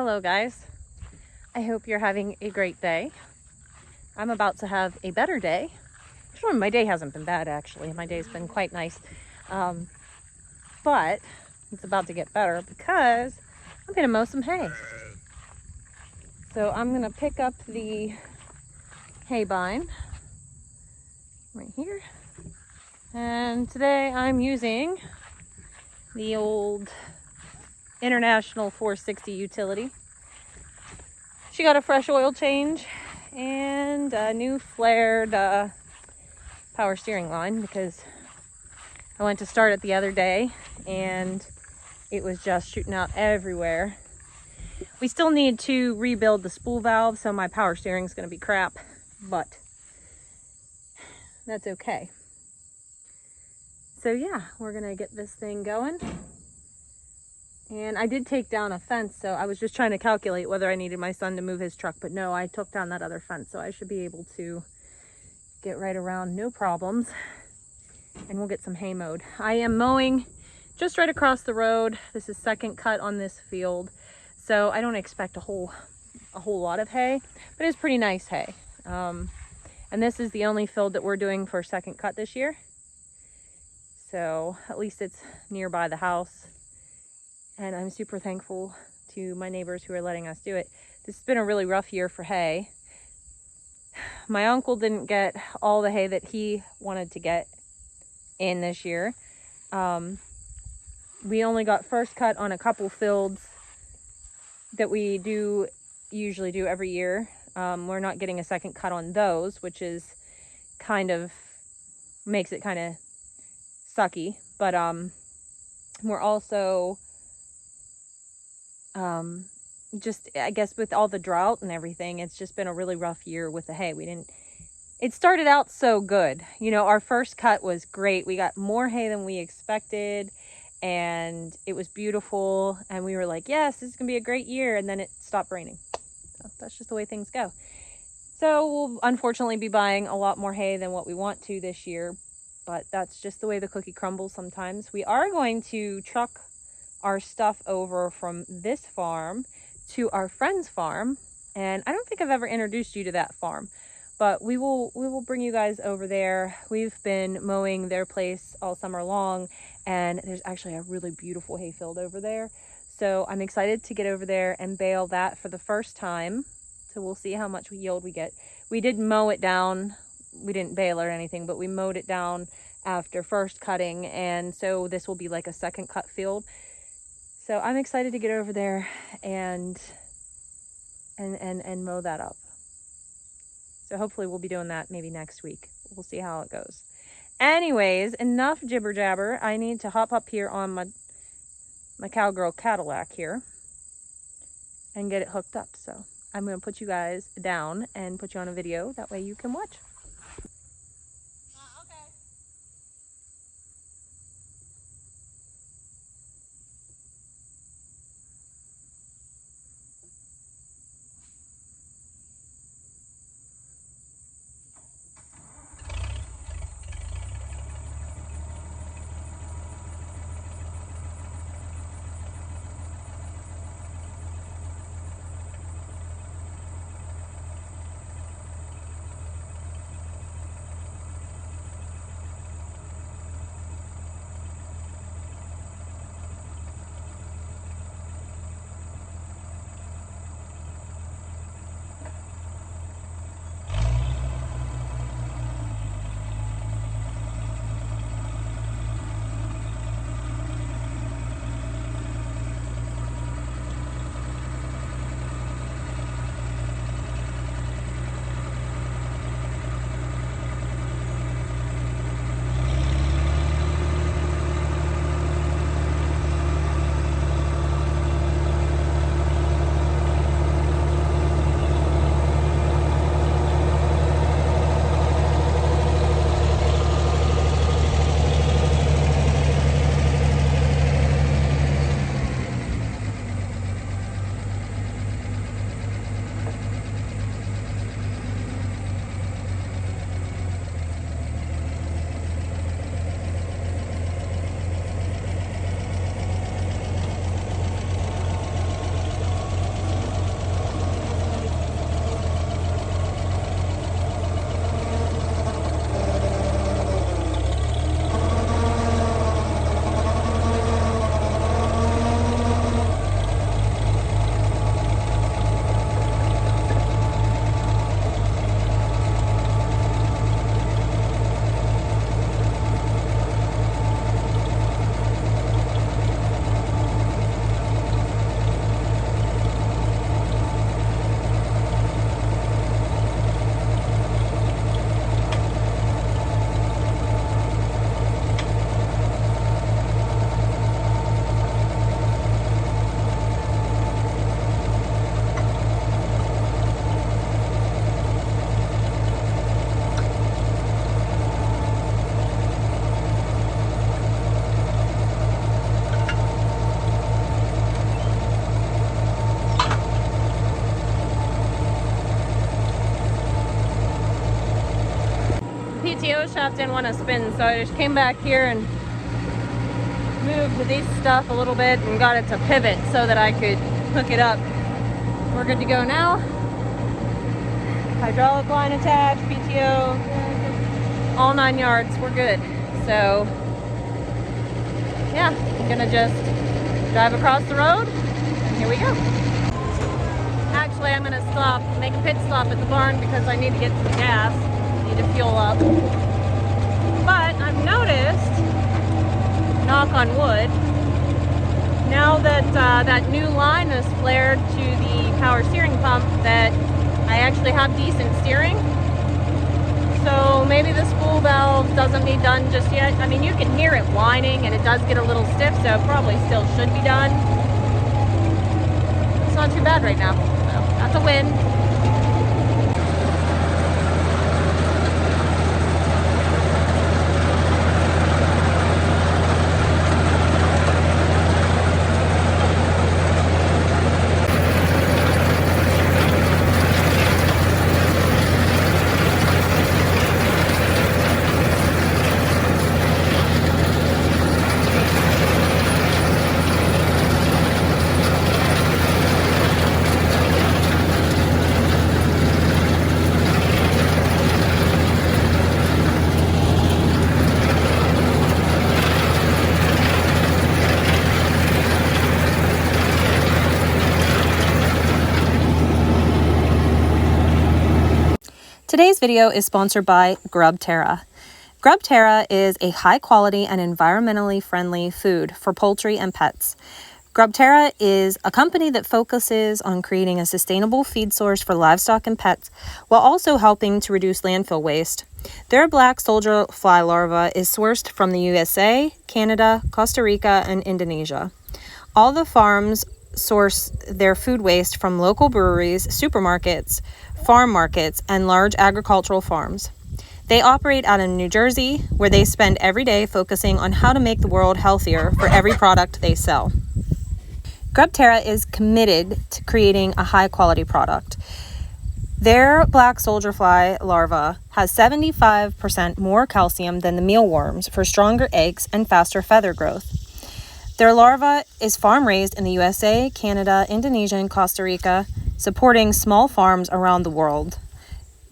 hello guys. I hope you're having a great day. I'm about to have a better day. Actually, my day hasn't been bad actually. My day's been quite nice. But it's about to get better because I'm gonna mow some hay. So I'm gonna pick up the Haybine right here. And today I'm using the old International 460 utility. She got a fresh oil change and a new flared power steering line because I went to start it the other day and it was just shooting out everywhere. We still need to rebuild the spool valve, so my power steering is going to be crap, but that's okay. So yeah, we're going to get this thing going. And I did take down a fence, so I was just trying to calculate whether I needed my son to move his truck, but no, I took down that other fence, so I should be able to get right around, no problems, and we'll get some hay mowed. I am mowing just right across the road. This is second cut on this field, so I don't expect a whole lot of hay, but it's pretty nice hay. And this is the only field that we're doing for second cut this year, so at least it's nearby the house. And I'm super thankful to my neighbors who are letting us do it. This has been a really rough year for hay. My uncle didn't get all the hay that he wanted to get in this year. We only got first cut on a couple fields that we usually do every year. We're not getting a second cut on those, which is makes it kind of sucky. But we're also just, I guess with all the drought and everything, it's just been a really rough year with the hay. It started out so good. You know, our first cut was great. We got more hay than we expected and it was beautiful. And we were like, yes, this is gonna be a great year. And then it stopped raining. So that's just the way things go. So we'll unfortunately be buying a lot more hay than what we want to this year, but that's just the way the cookie crumbles sometimes. We are going to truck our stuff over from this farm to our friend's farm, and I don't think I've ever introduced you to that farm, but we will bring you guys over there. We've been mowing their place all summer long, and there's actually a really beautiful hayfield over there, so I'm excited to get over there and bale that for the first time. So we'll see how much yield we get. We did mow it down. We didn't bale or anything, but we mowed it down after first cutting, and so this will be like a second cut field. So I'm excited to get over there and mow that up. So hopefully we'll be doing that maybe next week. We'll see how it goes. Anyways, enough jibber jabber. I need to hop up here on my Cowgirl Cadillac here and get it hooked up. So I'm going to put you guys down and put you on a video. That way you can watch. shaft didn't want to spin, so I just came back here and moved this stuff a little bit and got it to pivot so that I could hook it up. We're good to go now. Hydraulic line attached, PTO, all 9 yards. We're good. So yeah, I'm gonna just drive across the road and here we go. Actually, I'm gonna make a pit stop at the barn because I need to get some gas. Need to fuel up. But I've noticed, knock on wood, now that that new line is flared to the power steering pump, that I actually have decent steering. So maybe the spool valve doesn't need done just yet. I mean, you can hear it whining and it does get a little stiff, so it probably still should be done. It's not too bad right now, so that's a win. Today's video is sponsored by GrubTerra. GrubTerra is a high-quality and environmentally friendly food for poultry and pets. GrubTerra is a company that focuses on creating a sustainable feed source for livestock and pets while also helping to reduce landfill waste. Their black soldier fly larva is sourced from the USA, Canada, Costa Rica, and Indonesia. All the farms source their food waste from local breweries, supermarkets, farm markets, and large agricultural farms. They operate out of New Jersey, where they spend every day focusing on how to make the world healthier for every product they sell. GrubTerra is committed to creating a high-quality product. Their black soldier fly larva has 75% more calcium than the mealworms for stronger eggs and faster feather growth. Their larva is farm-raised in the USA, Canada, Indonesia, and Costa Rica, supporting small farms around the world.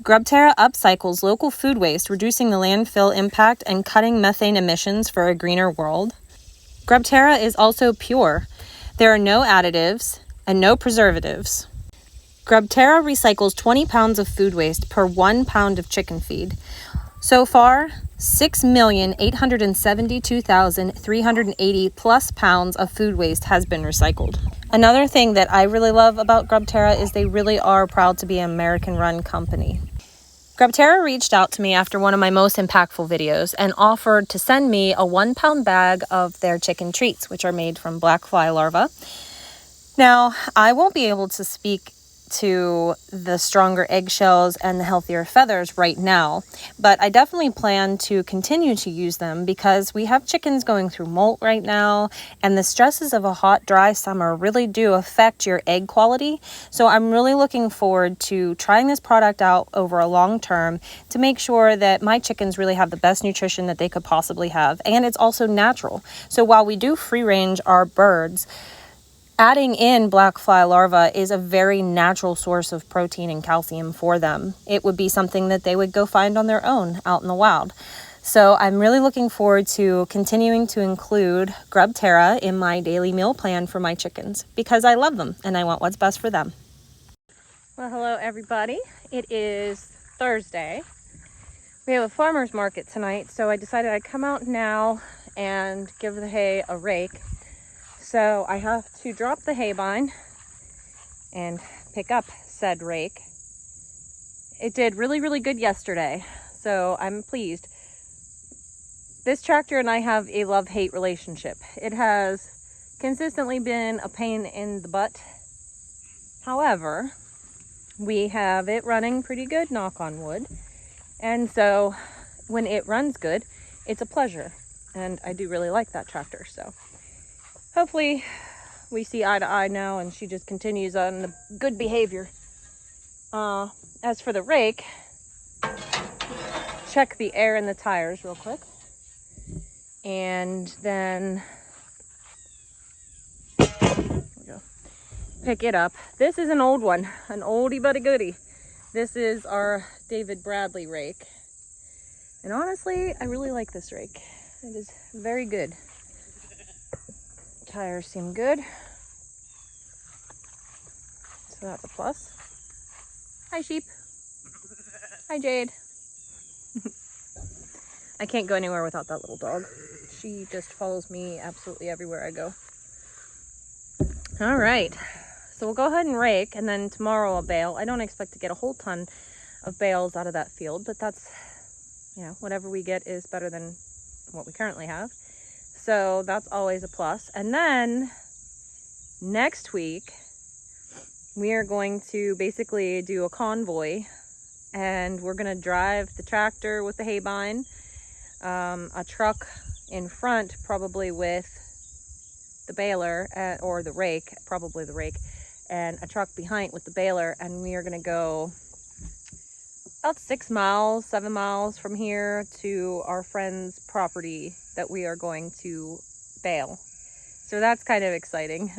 GrubTerra upcycles local food waste, reducing the landfill impact and cutting methane emissions for a greener world. GrubTerra is also pure. There are no additives and no preservatives. GrubTerra recycles 20 pounds of food waste per 1 pound of chicken feed. So far, 6,872,380 plus pounds of food waste has been recycled. Another thing that I really love about GrubTerra is they really are proud to be an American-run company. GrubTerra reached out to me after one of my most impactful videos and offered to send me a 1 pound bag of their chicken treats, which are made from black fly larvae. Now, I won't be able to speak to the stronger eggshells and the healthier feathers right now, but I definitely plan to continue to use them because we have chickens going through molt right now, and the stresses of a hot, dry summer really do affect your egg quality. So I'm really looking forward to trying this product out over a long term to make sure that my chickens really have the best nutrition that they could possibly have, and it's also natural. So while we do free range our birds, adding in black fly larvae is a very natural source of protein and calcium for them. It would be something that they would go find on their own out in the wild. So I'm really looking forward to continuing to include GrubTerra in my daily meal plan for my chickens because I love them and I want what's best for them. Well, hello everybody. It is Thursday. We have a farmer's market tonight, so I decided I'd come out now and give the hay a rake. So I have to drop the haybine and pick up said rake. It did really, really good yesterday, so I'm pleased. This tractor and I have a love-hate relationship. It has consistently been a pain in the butt. However, we have it running pretty good, knock on wood. And so when it runs good, it's a pleasure. And I do really like that tractor, so hopefully we see eye to eye now and she just continues on the good behavior. As for the rake, check the air in the tires real quick. And then pick it up. This is an old one, an oldie but a goodie. This is our David Bradley rake. And honestly, I really like this rake. It is very good. Tires seem good. So that's a plus. Hi, sheep. Hi, Jade. I can't go anywhere without that little dog. She just follows me absolutely everywhere I go. All right. So we'll go ahead and rake, and then tomorrow I'll bale. I don't expect to get a whole ton of bales out of that field, but that's, you know, whatever we get is better than what we currently have. So that's always a plus. And then next week, we are going to basically do a convoy, and we're going to drive the tractor with the Haybine, a truck in front probably with the baler, or the rake, probably the rake, and a truck behind with the baler, and we are going to go about 6 miles, 7 miles from here to our friend's property that we are going to bale. So that's kind of exciting.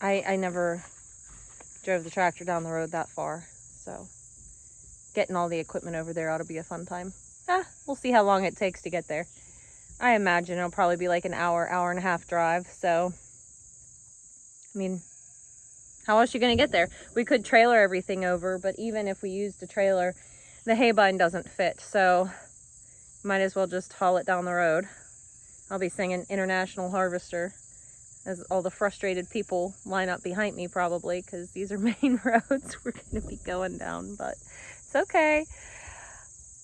I never drove the tractor down the road that far, so getting all the equipment over there ought to be a fun time. We'll see how long it takes to get there. I imagine it'll probably be like an hour, hour and a half drive. So, I mean, how else are you going to get there? We could trailer everything over, but even if we used a trailer, the Haybine doesn't fit. So, might as well just haul it down the road. I'll be singing International Harvester as all the frustrated people line up behind me probably, because these are main roads we're going to be going down, but it's okay.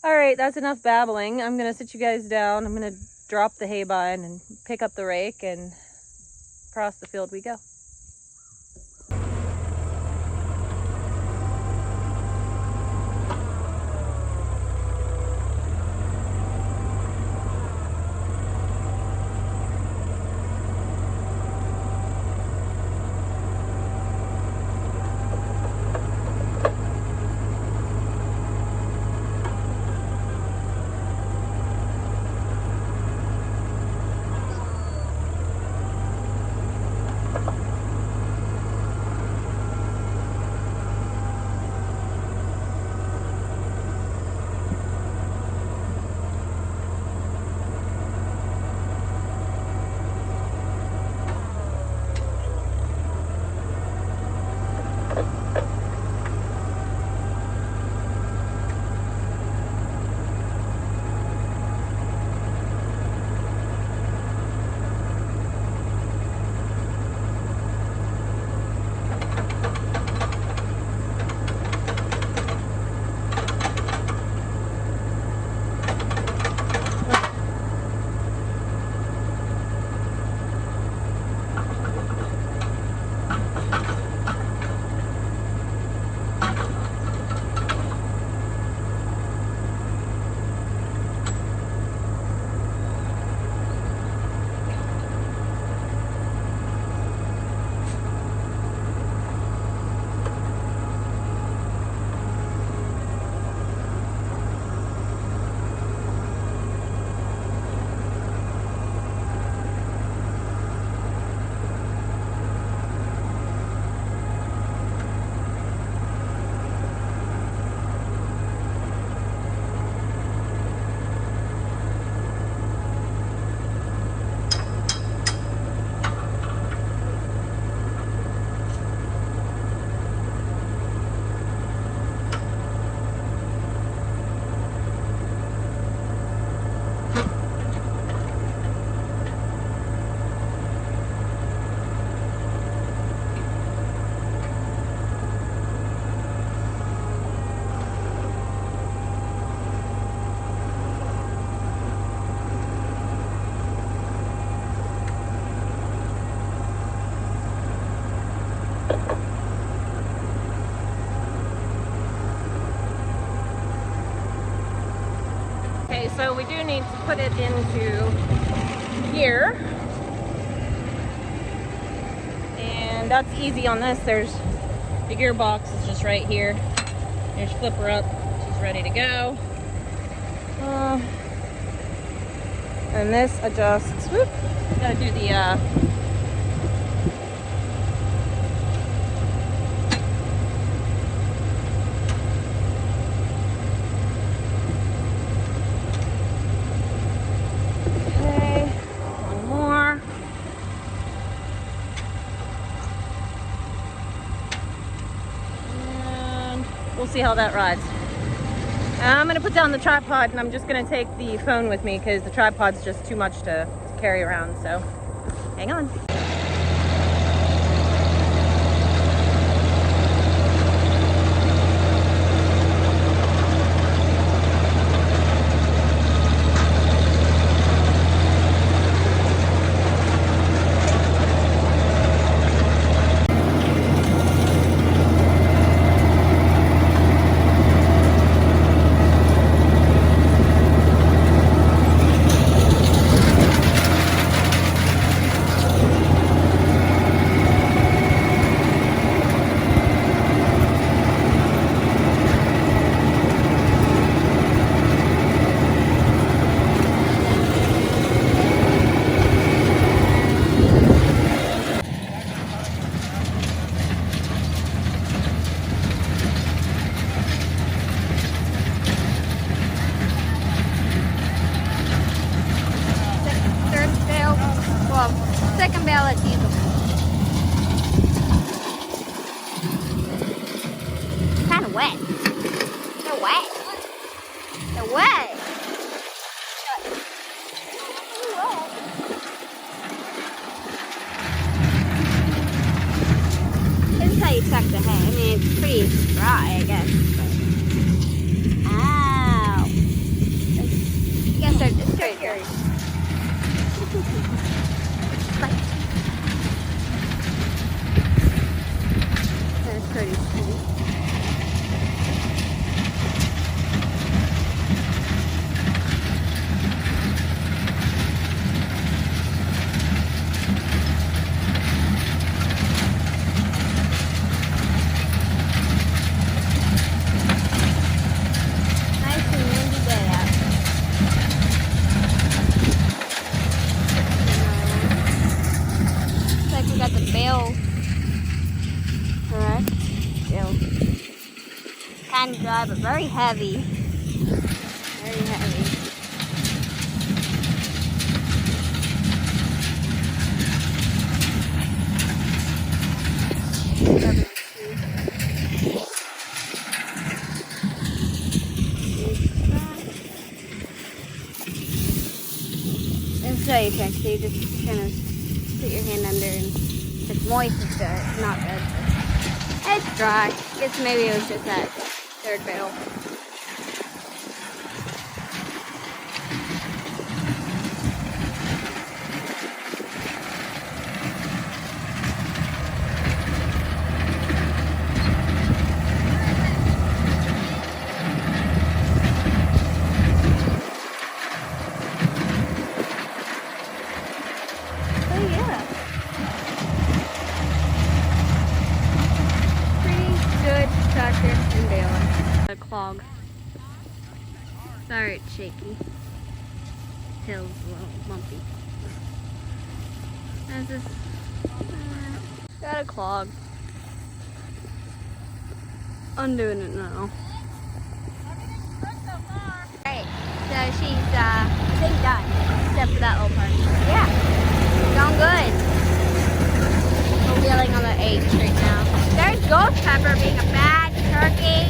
All right, that's enough babbling. I'm going to sit you guys down. I'm going to drop the Haybine and pick up the rake, and across the field we go. So we do need to put it into gear, and that's easy on this. There's the gearbox is just right here. There's flipper up, ready to go. And this adjusts, whoop, gotta do the okay, one more. And we'll see how that rides. I'm gonna put down the tripod and I'm just gonna take the phone with me because the tripod's just too much to carry around, so hang on. Second bale at diesel. Kind of wet. They're wet. They're wet. This is how you tuck the hay. I mean, it's pretty dry, I guess. But... Ow. You gotta start this straight here. That's pretty sweet. Nice and windy day out. Looks like we got the bale. Correct. Still kind of dry, but very heavy. Very heavy. That's how you check. So you just kind of put your hand under, and if it's moist, it's good. It's not good. It's dry. I guess maybe it was just that third bale. Oh yeah. Good tractor and baler. A clog. Sorry it's shaky. Tail's a little lumpy. There's this. Got a clog. Undoing it now. Alright, so she's I think done. Except for that little part. Yeah. Going good. We're wheeling on the H right now. There's Ghost Pepper being a bad turkey.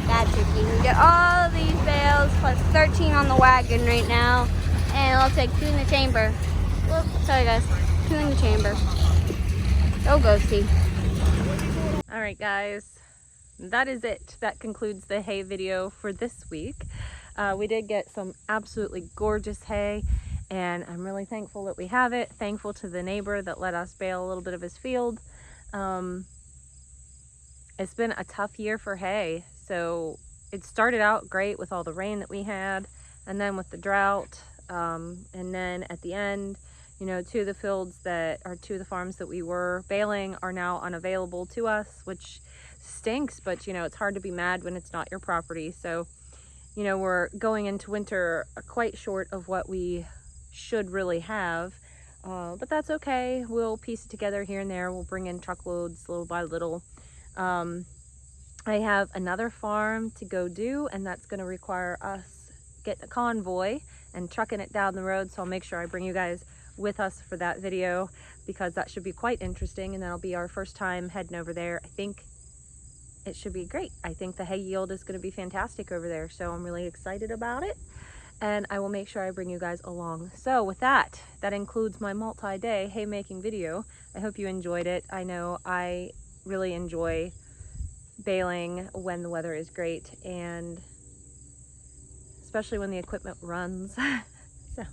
Bad turkey. We got all these bales plus 13 on the wagon right now. And it looks like 2 in the chamber. Whoop, sorry guys. 2 in the chamber. Go Ghosty. Alright guys, that is it. That concludes the hay video for this week. We did get some absolutely gorgeous hay, and I'm really thankful that we have it. Thankful to the neighbor that let us bale a little bit of his field. It's been a tough year for hay, so it started out great with all the rain that we had, and then with the drought, and then at the end, you know, 2 of the farms that we were baling are now unavailable to us, which stinks, but you know, it's hard to be mad when it's not your property. So, you know, we're going into winter quite short of what we should really have, but that's okay. We'll piece it together here and there. We'll bring in truckloads little by little. I have another farm to go do, and that's going to require us getting a convoy and trucking it down the road. So I'll make sure I bring you guys with us for that video, because that should be quite interesting, and that'll be our first time heading over there. I think it should be great. I think the hay yield is going to be fantastic over there, so I'm really excited about it, and I will make sure I bring you guys along. So with that, that includes my multi-day haymaking video. I hope you enjoyed it. I know I really enjoy baling when the weather is great, and especially when the equipment runs. So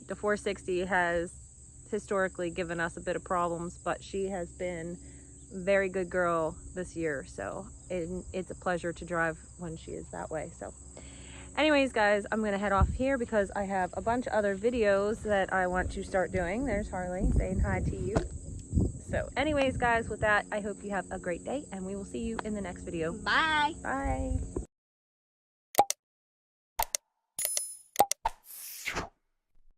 the 460 has historically given us a bit of problems, but she has been a very good girl this year, so it's a pleasure to drive when she is that way. So anyways, guys, I'm gonna head off here because I have a bunch of other videos that I want to start doing. There's Harley saying hi to you. So anyways, guys, with that, I hope you have a great day, and we will see you in the next video. Bye. Bye.